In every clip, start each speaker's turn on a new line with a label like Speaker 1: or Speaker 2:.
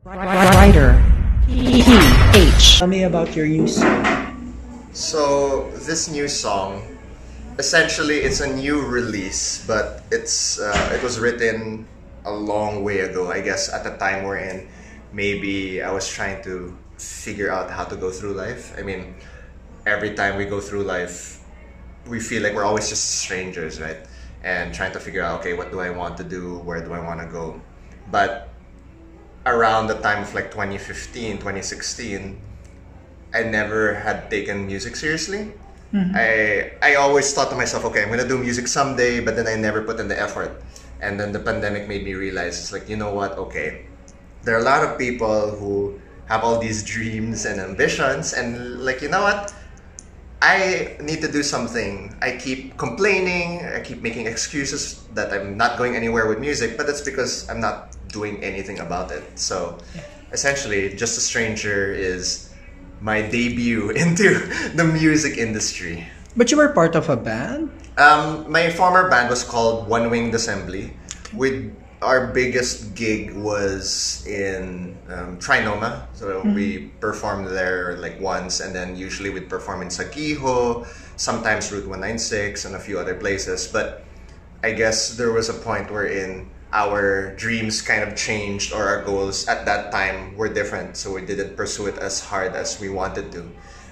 Speaker 1: Writer PH. Tell me about your new song.
Speaker 2: So this new song, essentially, it's a new release, but it was written a long way ago. I guess at the time we're in, maybe I was trying to figure out how to go through life. I mean, every time we go through life, we feel like we're always just strangers, right? And trying to figure out, okay, what do I want to do? Where do I want to go? But around the time of like 2015, 2016, I never had taken music seriously. I always thought to myself, okay, I'm gonna do music someday, but then I never put in the effort. And then the pandemic made me realize, it's like, you know what, okay, there are a lot of people who have all these dreams and ambitions, and like, you know what, I need to do something. I keep complaining, I keep making excuses that I'm not going anywhere with music, but that's because I'm not doing anything about it. So essentially, Just a Stranger is my debut into the music industry.
Speaker 1: But you were part of a band?
Speaker 2: My former band was called One Winged Assembly. With our biggest gig was in Trinoma. So we performed there like once, and then usually we'd perform in Sagiho, sometimes Route 196, and a few other places. But I guess there was a point wherein our dreams kind of changed, or our goals at that time were different, so we didn't pursue it as hard as we wanted to.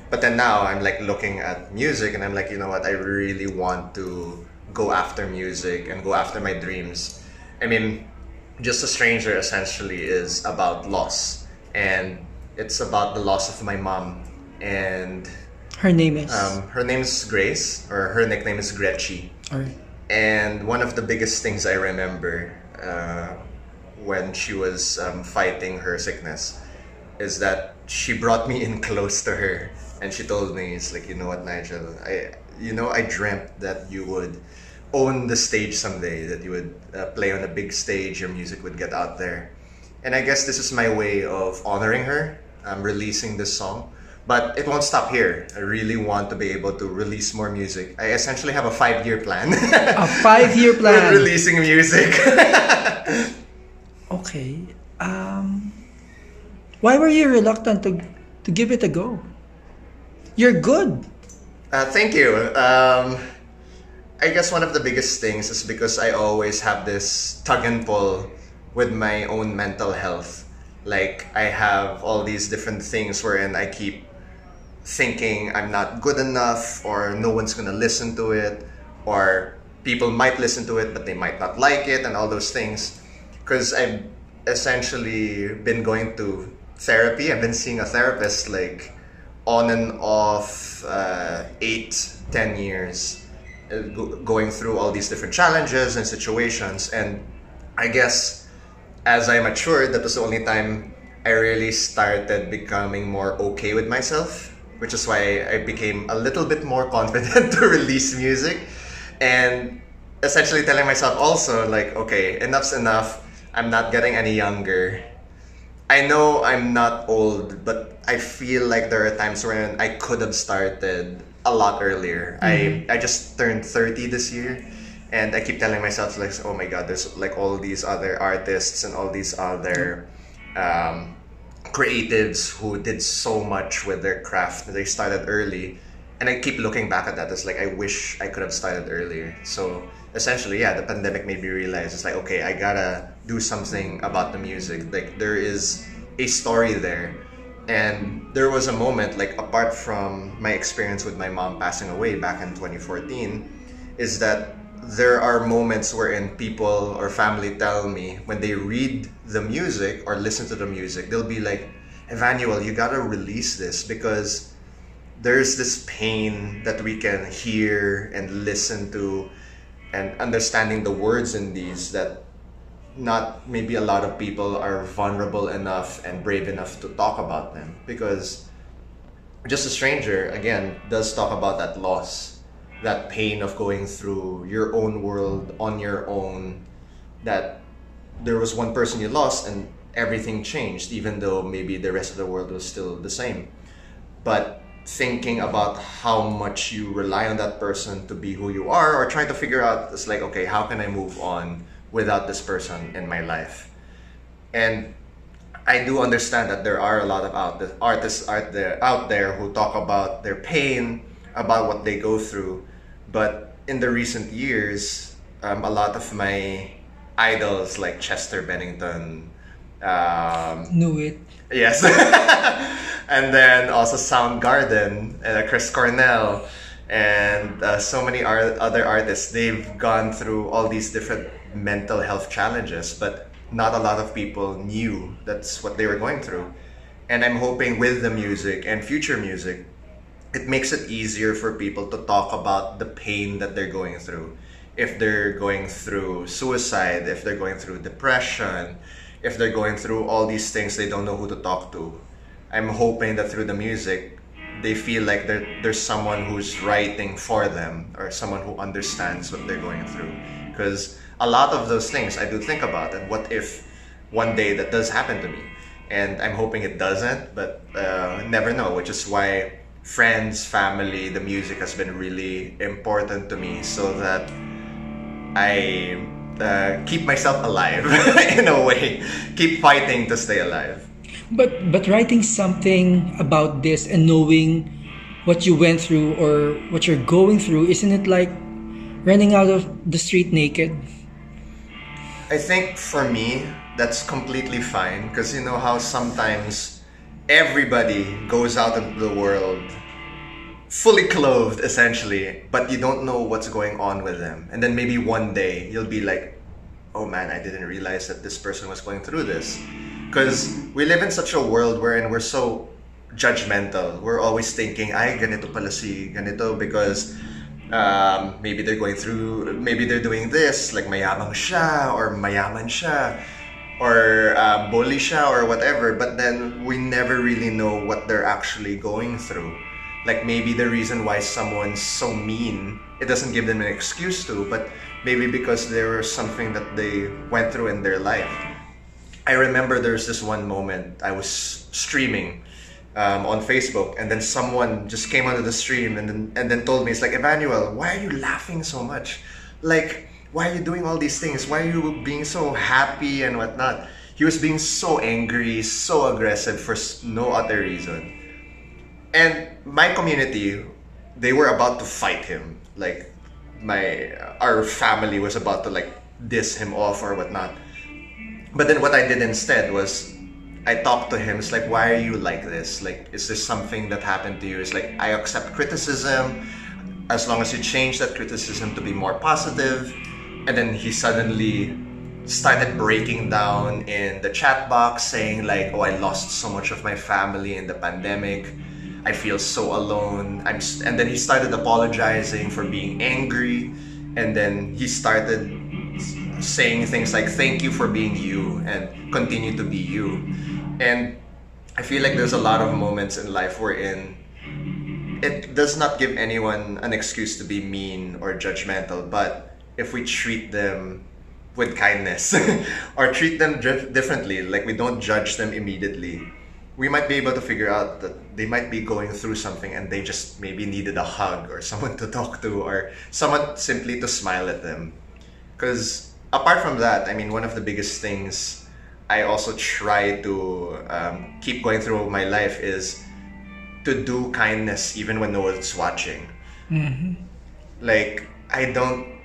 Speaker 2: But then now I'm like looking at music and I'm like, you know what, I really want to go after music and go after my dreams. I mean, Just a Stranger essentially is about loss, and it's about the loss of my mom. And
Speaker 1: Her name is?
Speaker 2: her name's Grace, or her nickname is Gretchy.
Speaker 1: Alright.
Speaker 2: And one of the biggest things I remember when she was fighting her sickness is that she brought me in close to her, and she told me, it's like, you know what, Nigel, I dreamt that you would own the stage someday, that you would play on a big stage, your music would get out there. And I guess this is my way of honoring her. I'm releasing this song. But it won't stop here. I really want to be able to release more music. I essentially have a 5-year plan.
Speaker 1: A 5-year plan?
Speaker 2: With releasing music.
Speaker 1: Okay. Why were you reluctant to give it a go? You're good.
Speaker 2: Thank you. I guess one of the biggest things is because I always have this tug and pull with my own mental health. Like, I have all these different things wherein I keep thinking I'm not good enough, or no one's gonna listen to it, or people might listen to it but they might not like it, and all those things. Because I've essentially been going to therapy. I've been seeing a therapist like on and off 8-10 years, going through all these different challenges and situations. And I guess as I matured, that was the only time I really started becoming more okay with myself, which is why I became a little bit more confident to release music, and essentially telling myself also, like, okay, enough's enough. I'm not getting any younger. I know I'm not old, but I feel like there are times when I could have started a lot earlier. I just turned 30 this year, and I keep telling myself, like, oh my god, there's like all these other artists and all these other creatives who did so much with their craft. They started early, and I keep looking back at that. It's like, I wish I could have started earlier. So essentially, yeah, the pandemic made me realize, it's like, okay, I gotta do something about the music. Like, there is a story there. And there was a moment, like, apart from my experience with my mom passing away back in 2014, is that there are moments wherein people or family tell me, when they read the music or listen to the music, they'll be like, Evanuel, you gotta release this, because there's this pain that we can hear and listen to, and understanding the words in these, that not maybe a lot of people are vulnerable enough and brave enough to talk about them. Because Just a Stranger, again, does talk about that loss, that pain of going through your own world on your own, that there was one person you lost and everything changed, even though maybe the rest of the world was still the same. But thinking about how much you rely on that person to be who you are, or trying to figure out, it's like, okay, how can I move on without this person in my life? And I do understand that there are a lot of artists out there who talk about their pain, about what they go through. But in the recent years, a lot of my idols like Chester Bennington,
Speaker 1: Knew it.
Speaker 2: yes, and then also Soundgarden, Chris Cornell, and so many other artists, they've gone through all these different mental health challenges, but not a lot of people knew that's what they were going through. And I'm hoping with the music and future music, it makes it easier for people to talk about the pain that they're going through. If they're going through suicide, if they're going through depression, if they're going through all these things they don't know who to talk to. I'm hoping that through the music, they feel like there's someone who's writing for them or someone who understands what they're going through. Because a lot of those things I do think about, and what if one day that does happen to me? And I'm hoping it doesn't, but never know, which is why friends, family, the music has been really important to me so that I keep myself alive in a way, keep fighting to stay alive.
Speaker 1: But writing something about this and knowing what you went through or what you're going through, isn't it like running out of the street naked?
Speaker 2: I think for me, that's completely fine, because you know how sometimes everybody goes out into the world fully clothed essentially, but you don't know what's going on with them. And then maybe one day you'll be like, oh man, I didn't realize that this person was going through this. Because we live in such a world wherein we're so judgmental. We're always thinking, ay, ganito pala si ganito because maybe they're going through, maybe they're doing this, like mayabang siya or mayaman siya or bully siya or whatever. But then we never really know what they're actually going through. Like maybe the reason why someone's so mean, it doesn't give them an excuse to, but maybe because there was something that they went through in their life. I remember there's this one moment I was streaming on Facebook, and then someone just came onto the stream and then told me, it's like, Evanuel, why are you laughing so much? Like, why are you doing all these things? Why are you being so happy and whatnot? He was being so angry, so aggressive for no other reason. And my community, they were about to fight him. Like our family was about to like diss him off or whatnot. But then what I did instead was I talked to him. It's like, why are you like this? Like, is there something that happened to you? It's like, I accept criticism as long as you change that criticism to be more positive. And then he suddenly started breaking down in the chat box saying like, oh, I lost so much of my family in the pandemic. I feel so alone. And then he started apologizing for being angry. And then he started saying things like, thank you for being you and continue to be you. And I feel like there's a lot of moments in life wherein it does not give anyone an excuse to be mean or judgmental, but if we treat them with kindness or treat them differently, like we don't judge them immediately, we might be able to figure out that they might be going through something and they just maybe needed a hug or someone to talk to or someone simply to smile at them. Because apart from that, I mean, one of the biggest things I also try to keep going through my life is to do kindness even when no one's watching.
Speaker 1: Mm-hmm.
Speaker 2: Like, I don't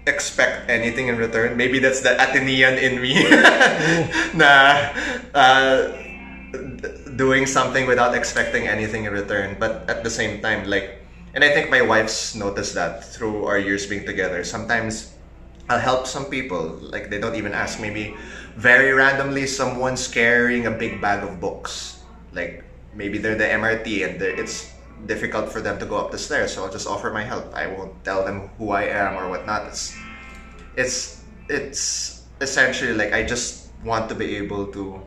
Speaker 2: expect anything in return. Maybe that's the Athenian in me. Doing something without expecting anything in return. But at the same time, like, and I think my wife's noticed that through our years being together. Sometimes I'll help some people, like they don't even ask. Maybe very randomly someone's carrying a big bag of books. Like maybe they're the MRT and it's difficult for them to go up the stairs, so I'll just offer my help. I won't tell them who I am or whatnot. It's essentially like I just want to be able to,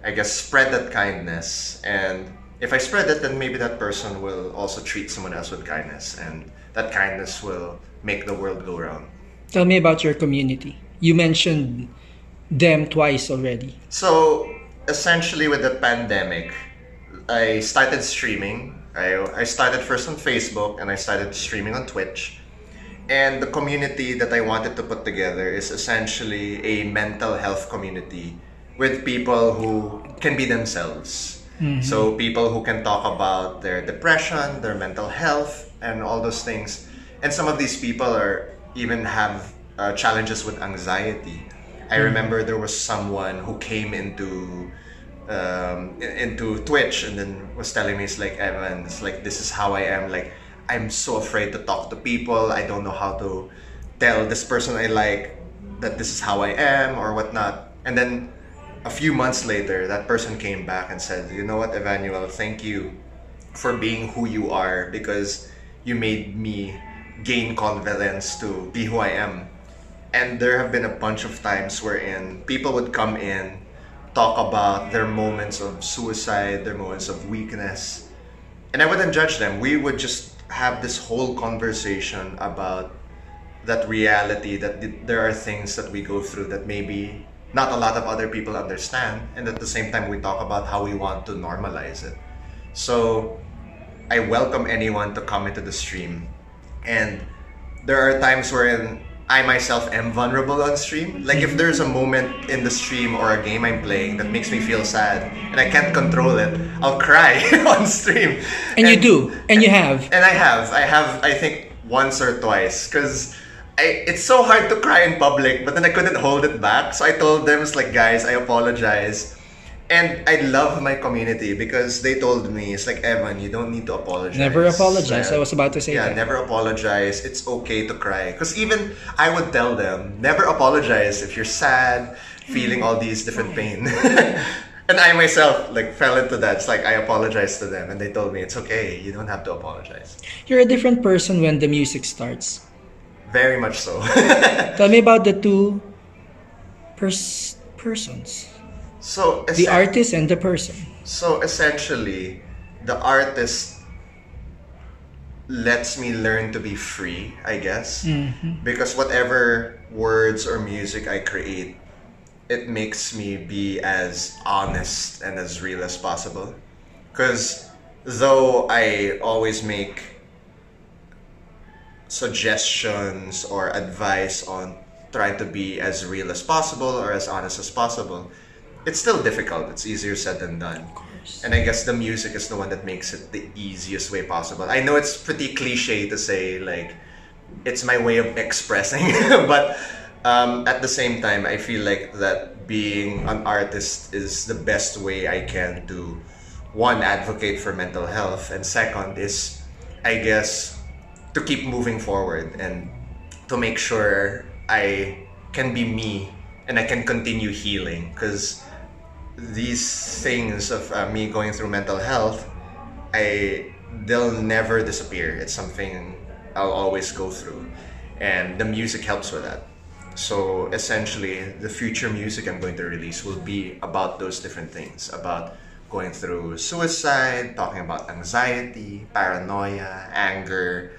Speaker 2: I guess, spread that kindness. And if I spread it, then maybe that person will also treat someone else with kindness, and that kindness will make the world go round.
Speaker 1: Tell me about your community. You mentioned them twice already.
Speaker 2: So essentially with the pandemic, I started streaming. I started first on Facebook and I started streaming on Twitch. And the community that I wanted to put together is essentially a mental health community with people who can be themselves. So people who can talk about their depression, their mental health, and all those things. And some of these people are even have challenges with anxiety. I remember there was someone who came into Twitch and then was telling me, it's like, Evan, it's like, this is how I am. Like, I'm so afraid to talk to people. I don't know how to tell this person I like that this is how I am or whatnot. And then a few months later, that person came back and said, you know what, Evanuel, thank you for being who you are, because you made me gain confidence to be who I am. And there have been a bunch of times wherein people would come in, talk about their moments of suicide, their moments of weakness, and I wouldn't judge them. We would just have this whole conversation about that reality, that there are things that we go through that maybe not a lot of other people understand, and at the same time we talk about how we want to normalize it. So I welcome anyone to come into the stream, and there are times wherein I myself am vulnerable on stream. Like if there's a moment in the stream or a game I'm playing that makes me feel sad and I can't control it, I'll cry on stream.
Speaker 1: And you do, and you have.
Speaker 2: And I have, I think once or twice, because it's so hard to cry in public, but then I couldn't hold it back. So I told them, it's like, guys, I apologize. And I love my community because they told me, it's like, Evan, you don't need to apologize.
Speaker 1: Never apologize. I was about to say that.
Speaker 2: Yeah, never apologize. It's okay to cry. Because even I would tell them, never apologize if you're sad, feeling all these different pain. And I myself like fell into that. It's like I apologized to them and they told me, it's okay. You don't have to apologize.
Speaker 1: You're a different person when the music starts.
Speaker 2: Very much so.
Speaker 1: Tell me about the two persons.
Speaker 2: So
Speaker 1: the artist and the person.
Speaker 2: So essentially, the artist lets me learn to be free, I guess. Because whatever words or music I create, it makes me be as honest and as real as possible. Because though I always make suggestions or advice on trying to be as real as possible or as honest as possible, it's still difficult. It's easier said than done.
Speaker 1: Of course.
Speaker 2: And I guess the music is the one that makes it the easiest way possible. I know it's pretty cliche to say, like, it's my way of expressing, but at the same time, I feel like that being an artist is the best way I can to, one, advocate for mental health, and second is, I guess, to keep moving forward and to make sure I can be me and I can continue healing. Because these things of me going through mental health, they'll never disappear. It's something I'll always go through, and the music helps with that. So essentially, the future music I'm going to release will be about those different things, about going through suicide, talking about anxiety, paranoia, anger,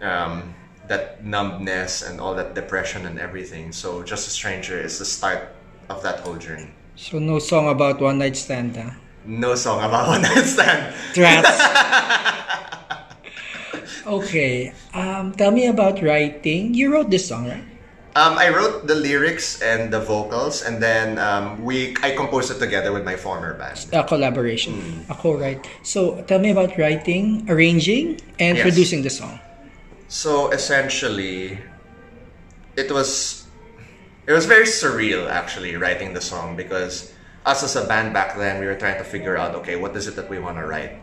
Speaker 2: that numbness and all that depression and everything. So Just a Stranger is the start of that whole journey.
Speaker 1: So no song about one night stand, huh?
Speaker 2: No song about one night stand.
Speaker 1: Trats. Okay. Tell me about writing. You wrote this song, right?
Speaker 2: I wrote the lyrics and the vocals, and then I composed it together with my former band.
Speaker 1: A collaboration, a co-write. So tell me about writing, arranging, and producing the song.
Speaker 2: So essentially, it was very surreal actually writing the song, because us as a band back then, we were trying to figure out, okay, what is it that we want to write,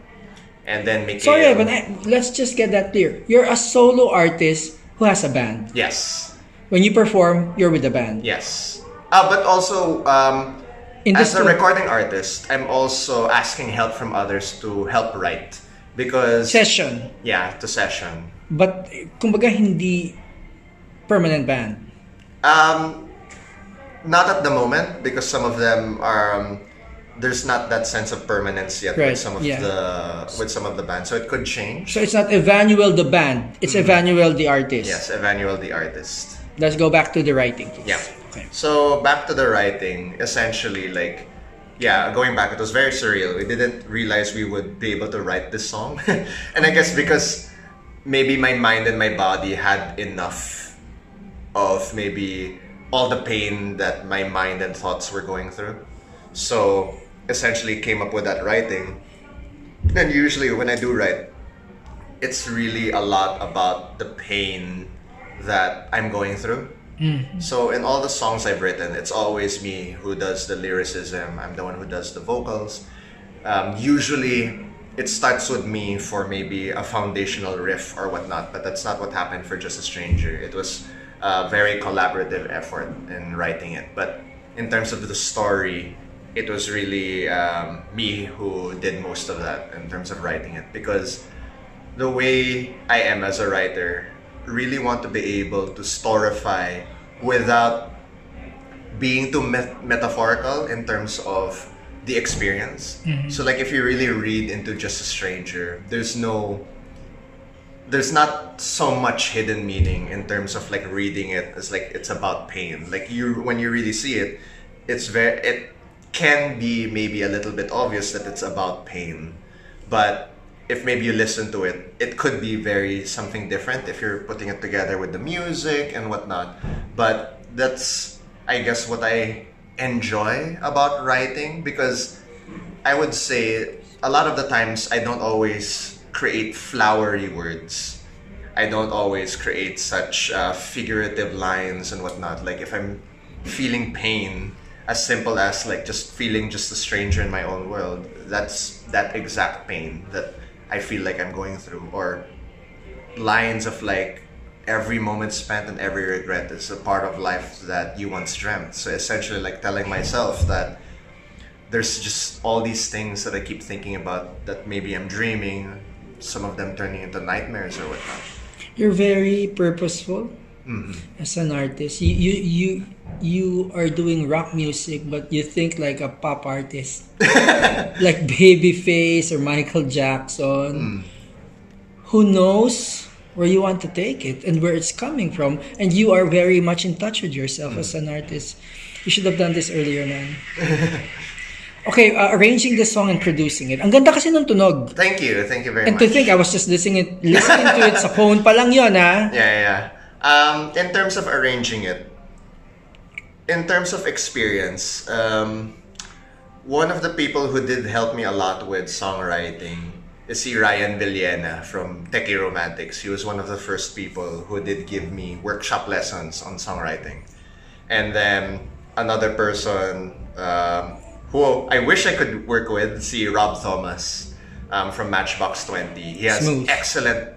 Speaker 2: and then Mikhail.
Speaker 1: Sorry, Evan, let's just get that clear. You're a solo artist who has a band.
Speaker 2: Yes.
Speaker 1: When you perform, you're with the band.
Speaker 2: Yes. But also, as a recording artist, I'm also asking help from others to help write, because
Speaker 1: session.
Speaker 2: Yeah, to session.
Speaker 1: But kumbaga hindi permanent band.
Speaker 2: Not at the moment, because some of them are there's not that sense of permanence yet with some of the bands, so it could change.
Speaker 1: So it's not Evanuel the band; it's Evanuel the artist.
Speaker 2: Yes, Evanuel the artist.
Speaker 1: Let's go back to the writing, please.
Speaker 2: Yeah.
Speaker 1: Okay.
Speaker 2: So back to the writing, essentially, like, going back, it was very surreal. We didn't realize we would be able to write this song, and I guess because maybe my mind and my body had enough of maybe all the pain that my mind and thoughts were going through. So essentially came up with that writing. And usually when I do write, it's really a lot about the pain that I'm going through. So in all the songs I've written, it's always me who does the lyricism. I'm the one who does the vocals. Usually it starts with me for maybe a foundational riff or whatnot, but that's not what happened for Just a Stranger. It was a very collaborative effort in writing it. But in terms of the story, it was really me who did most of that in terms of writing it, because the way I am as a writer, really want to be able to storify without being too metaphorical in terms of the experience. So like if you really read into Just a Stranger, there's not so much hidden meaning in terms of like reading it as like it's about pain. Like when you really see it, it can be maybe a little bit obvious that it's about pain, but if maybe you listen to it, it could be very something different if you're putting it together with the music and whatnot. But that's, I guess, what I enjoy about writing, because I would say a lot of the times I don't always create flowery words. I don't always create such figurative lines and whatnot. Like if I'm feeling pain, as simple as like just feeling just a stranger in my own world, that's that exact pain that I feel like I'm going through. Or lines of like, every moment spent and every regret is a part of life that you once dreamt. So essentially like telling myself that there's just all these things that I keep thinking about that maybe I'm dreaming, some of them turning into nightmares or whatnot.
Speaker 1: You're very purposeful as an artist. You are doing rock music, but you think like a pop artist, like Babyface or Michael Jackson. Who knows where you want to take it and where it's coming from? And you are very much in touch with yourself as an artist. You should have done this earlier, man. Okay, arranging the song and producing it. Ang ganda kasi ng tunog.
Speaker 2: Thank you very
Speaker 1: And
Speaker 2: much.
Speaker 1: to think, I was just listening to it sa phone pa lang yun, ha?
Speaker 2: Yeah. In terms of arranging it, in terms of experience, one of the people who did help me a lot with songwriting is si Ryan Villena from Techie Romantics. He was one of the first people who did give me workshop lessons on songwriting. And then another person who I wish I could work with, si Rob Thomas from Matchbox 20. He has excellent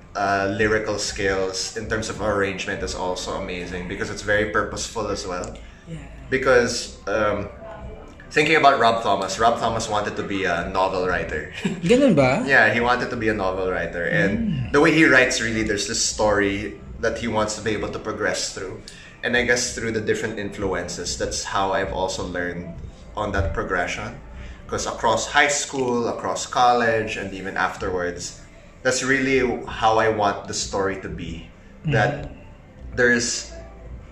Speaker 2: lyrical skills. In terms of arrangement, is also amazing because it's very purposeful as well.
Speaker 1: Yeah.
Speaker 2: Because thinking about Rob Thomas wanted to be a novel writer.
Speaker 1: Ganun ba?
Speaker 2: Yeah, he wanted to be a novel writer. And the way he writes, really, there's this story that he wants to be able to progress through. And I guess through the different influences, that's how I've also learned on that progression. Because across high school, across college, and even afterwards, that's really how I want the story to be. That there's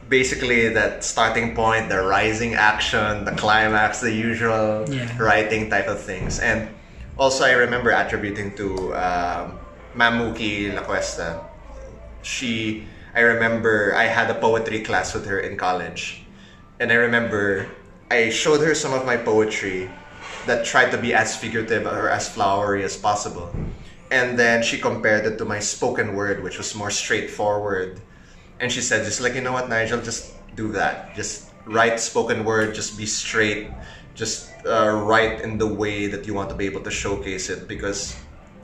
Speaker 2: basically that starting point, the rising action, the climax, the usual writing type of things. And also I remember attributing to Mamuki La Cuesta. I remember I had a poetry class with her in college. And I remember I showed her some of my poetry that tried to be as figurative or as flowery as possible. And then she compared it to my spoken word, which was more straightforward. And she said, just like, you know what, Nigel, just do that. Just write spoken word, just be straight. Just write in the way that you want to be able to showcase it, because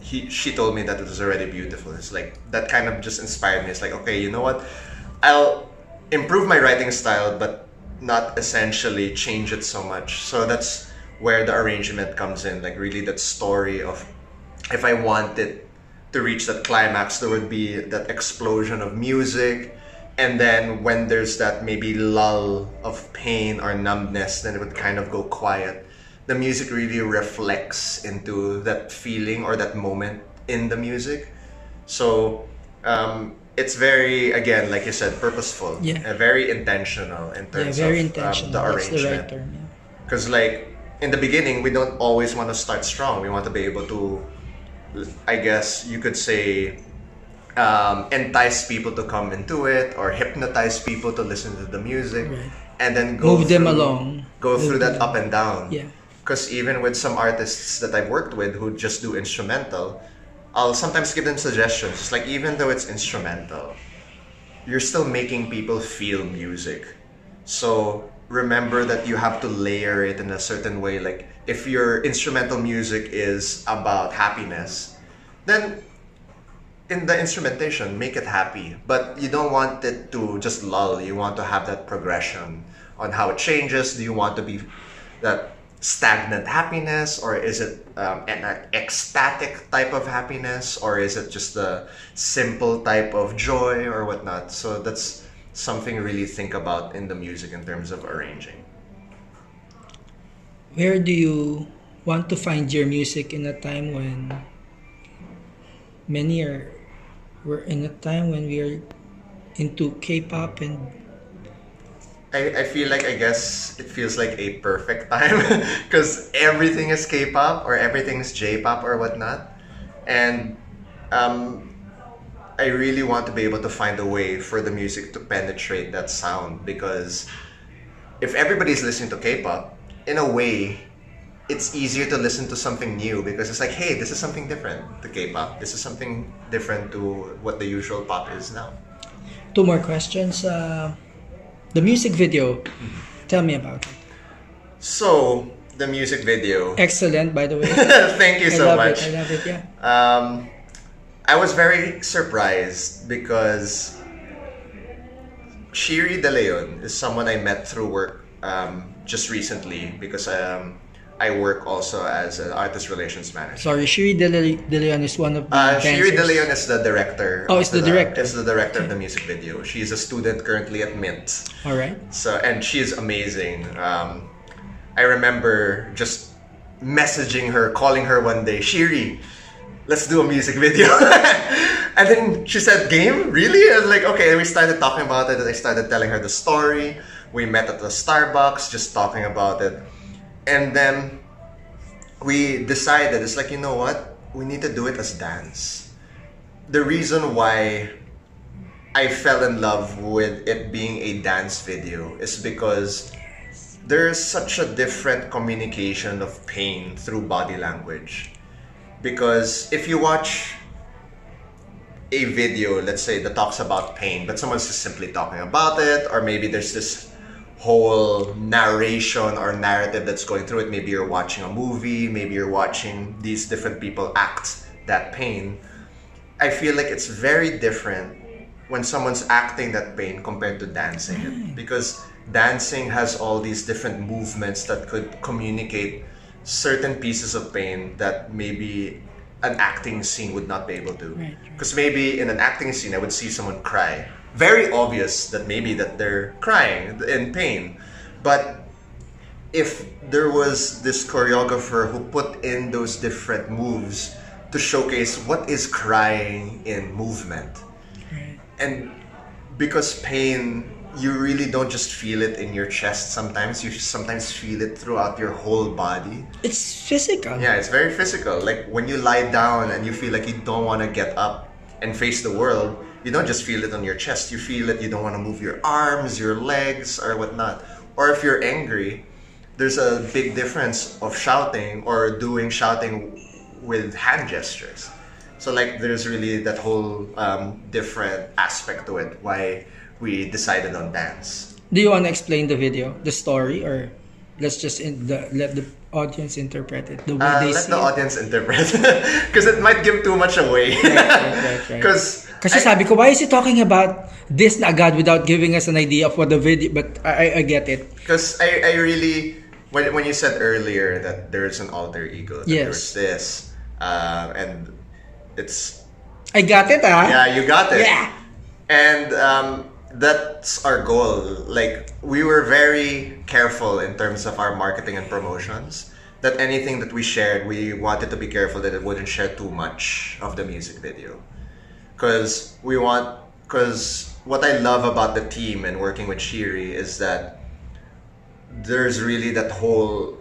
Speaker 2: she told me that it was already beautiful. It's like, that kind of just inspired me. It's like, okay, you know what? I'll improve my writing style, but not essentially change it so much. So that's where the arrangement comes in. Like really that story of, if I wanted to reach that climax, there would be that explosion of music. And then when there's that maybe lull of pain or numbness, then it would kind of go quiet. The music really reflects into that feeling or that moment in the music. So it's very, again, like you said, purposeful. Yeah. Very intentional in terms of the arrangement. Because like in the beginning, we don't always want to start strong. We want to be able to, I guess you could say, entice people to come into it, or hypnotize people to listen to the music, and then go
Speaker 1: move them along,
Speaker 2: go through that up and down. Because even with some artists that I've worked with who just do instrumental, I'll sometimes give them suggestions. It's like, even though it's instrumental, you're still making people feel music. So remember that you have to layer it in a certain way. Like, if your instrumental music is about happiness, then in the instrumentation, make it happy. But you don't want it to just lull. You want to have that progression on how it changes. Do you want to be that stagnant happiness, or is it an ecstatic type of happiness, or is it just a simple type of joy or whatnot? So that's something to really think about in the music in terms of arranging.
Speaker 1: Where do you want to find your music in a time when we're in a time when we are into K-pop, and
Speaker 2: I feel like, I guess it feels like a perfect time because everything is K-pop or everything is J-pop or whatnot. And I really want to be able to find a way for the music to penetrate that sound, because if everybody's listening to K-pop, in a way, it's easier to listen to something new, because it's like, hey, this is something different to K-pop. This is something different to what the usual pop is now.
Speaker 1: 2 more questions. The music video, tell me about it.
Speaker 2: So, the music video.
Speaker 1: Excellent, by the way.
Speaker 2: Thank you so much.
Speaker 1: I love it, yeah.
Speaker 2: I was very surprised because Shiri De Leon is someone I met through work just recently, because I work also as an artist relations manager.
Speaker 1: Sorry, Shiri De Leon is one of the dancers.
Speaker 2: Shiri De Leon is the director.
Speaker 1: Oh, it's the director.
Speaker 2: It's the director of the music video. She's a student currently at Mint.
Speaker 1: All right.
Speaker 2: So, and she is amazing. I remember just messaging her, calling her one day, Shiri, let's do a music video. And then she said, game? Really? I was like, okay. And we started talking about it, and I started telling her the story. We met at the Starbucks just talking about it. And then we decided, it's like, you know what? We need to do it as dance. The reason why I fell in love with it being a dance video is because there's such a different communication of pain through body language. Because if you watch a video, let's say, that talks about pain, but someone's just simply talking about it, or maybe there's this whole narration or narrative that's going through it. Maybe you're watching a movie, maybe you're watching these different people act that pain. I feel like it's very different when someone's acting that pain compared to dancing it, because dancing has all these different movements that could communicate certain pieces of pain that maybe an acting scene would not be able to. Because maybe in an acting scene I would see someone cry, very obvious that maybe that they're crying in pain. But if there was this choreographer who put in those different moves to showcase what is crying in movement, and because pain, you really don't just feel it in your chest sometimes, you sometimes feel it throughout your whole body.
Speaker 1: It's physical.
Speaker 2: Yeah, it's very physical. Like when you lie down and you feel like you don't want to get up and face the world, you don't just feel it on your chest, you feel it, you don't want to move your arms, your legs, or whatnot. Or if you're angry, there's a big difference of shouting or doing shouting with hand gestures. So like there's really that whole different aspect to it, why we decided on dance.
Speaker 1: Do you want to explain the video, the story, or let's just let the audience interpret it the way they
Speaker 2: let
Speaker 1: see
Speaker 2: the
Speaker 1: it?
Speaker 2: audience interpret, because it might give too much away.
Speaker 1: Right. Kasi sabi ko, why is he talking about this na agad without giving us an idea of what the video, but I get it.
Speaker 2: Because I really, when you said earlier that there's an alter ego, that there's this, and it's...
Speaker 1: I got it, ah.
Speaker 2: Yeah, you got it.
Speaker 1: Yeah.
Speaker 2: And that's our goal. Like, we were very careful in terms of our marketing and promotions, that anything that we shared, we wanted to be careful that it wouldn't share too much of the music video. Because what I love about the team and working with Shiri is that there's really that whole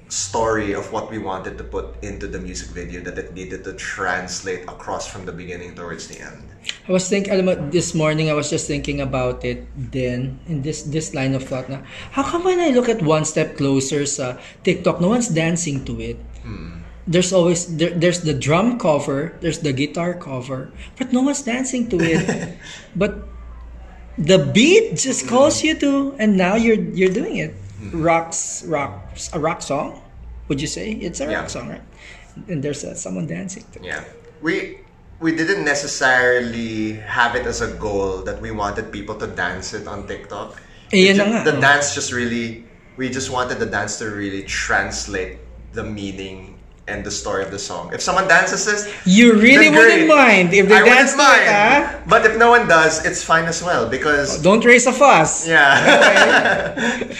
Speaker 2: story of what we wanted to put into the music video that it needed to translate across from the beginning towards the end.
Speaker 1: I was thinking, alam mo, this morning I was just thinking about it then, in this line of thought na, how come when I look at One Step Closer sa TikTok, no one's dancing to it? There's always, there's the drum cover, there's the guitar cover, but no one's dancing to it. But the beat just calls you to, and now you're doing it. A rock song, would you say? It's a rock song, right? And there's someone dancing to it.
Speaker 2: Yeah. We didn't necessarily have it as a goal that we wanted people to dance it on TikTok. The dance just really, we just wanted the dance to really translate the meaning and the story of the song. If someone dances this,
Speaker 1: you really wouldn't mind if they dance to it, huh?
Speaker 2: But if no one does, it's fine as well because
Speaker 1: don't raise a fuss.
Speaker 2: Yeah. Okay.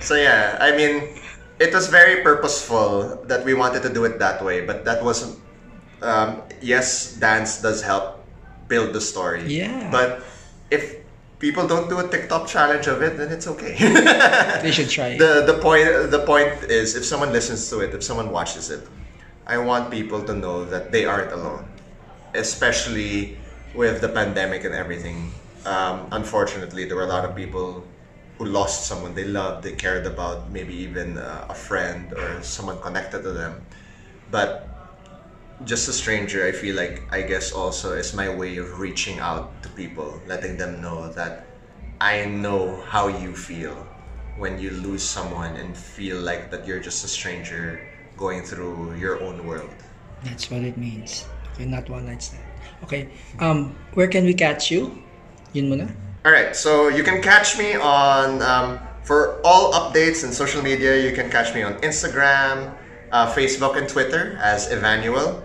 Speaker 2: So yeah, I mean, it was very purposeful that we wanted to do it that way, but that wasn't. Yes, dance does help build the story.
Speaker 1: Yeah.
Speaker 2: But if people don't do a TikTok challenge of it, then it's okay.
Speaker 1: They should try it.
Speaker 2: The point is, if someone listens to it, if someone watches it, I want people to know that they aren't alone, especially with the pandemic and everything. Unfortunately, there were a lot of people who lost someone they loved, they cared about, maybe even a friend or someone connected to them. But Just a Stranger, I feel like, I guess also is my way of reaching out to people, letting them know that I know how you feel when you lose someone and feel like that you're just a stranger going through your own world.
Speaker 1: That's what it means. Okay, not one night stand. Okay, where can we catch you? Yun muna.
Speaker 2: Alright, so you can catch me on, for all updates and social media, you can catch me on Instagram, Facebook and Twitter as Evanuell.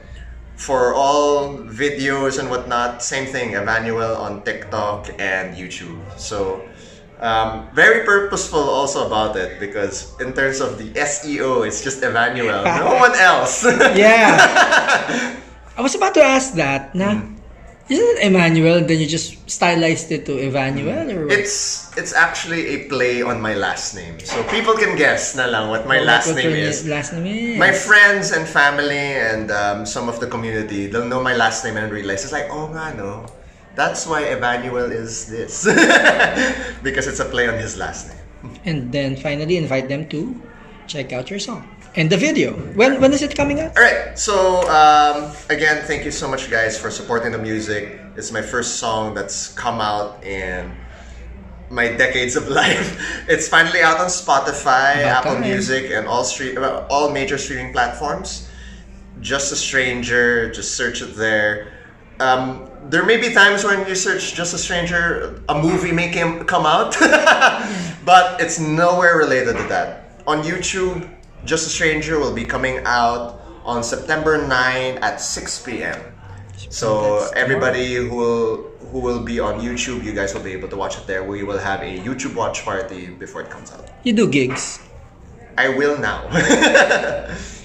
Speaker 2: For all videos and whatnot, same thing, Evanuell on TikTok and YouTube. So very purposeful also about it because in terms of the SEO, it's just Evanuell, no one else.
Speaker 1: Yeah. I was about to ask that. Isn't it Emmanuel? Then you just stylized it to Evanuell, or what?
Speaker 2: It's actually a play on my last name, so people can guess na lang what my last name is.
Speaker 1: Last name is.
Speaker 2: My friends and family and some of the community, they'll know my last name and realize it's like, oh nga no, that's why Evanuell is this because it's a play on his last name.
Speaker 1: And then finally invite them to check out your song. And the video. When is it coming out?
Speaker 2: Alright, so again, thank you so much guys for supporting the music. It's my first song that's come out in my decades of life. It's finally out on Spotify, Apple Music, and all major streaming platforms. Just a Stranger, just search it there. There may be times when you search Just a Stranger, a movie may come out, but it's nowhere related to that. On YouTube, Just a Stranger will be coming out on September 9 at 6 p.m. So everybody who will be on YouTube, you guys will be able to watch it there. We will have a YouTube watch party before it comes out.
Speaker 1: You do gigs?
Speaker 2: I will now.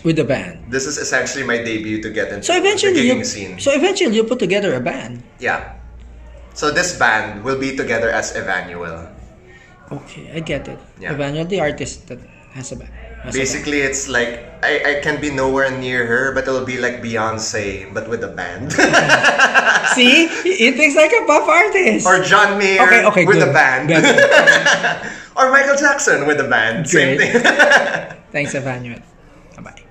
Speaker 1: With the band?
Speaker 2: This is essentially my debut to get into
Speaker 1: the
Speaker 2: gigging scene.
Speaker 1: So eventually you put together a band?
Speaker 2: Yeah. So this band will be together as Evanuell.
Speaker 1: Okay, I get it.
Speaker 2: Yeah.
Speaker 1: Evanuell, the artist that has a band.
Speaker 2: Basically, it's like I can be nowhere near her, but it'll be like Beyonce, but with a band.
Speaker 1: See, it thinks like a pop artist.
Speaker 2: Or John Mayer with a band. Or Michael Jackson with a band. Same thing.
Speaker 1: Thanks, Evanuell. Bye bye.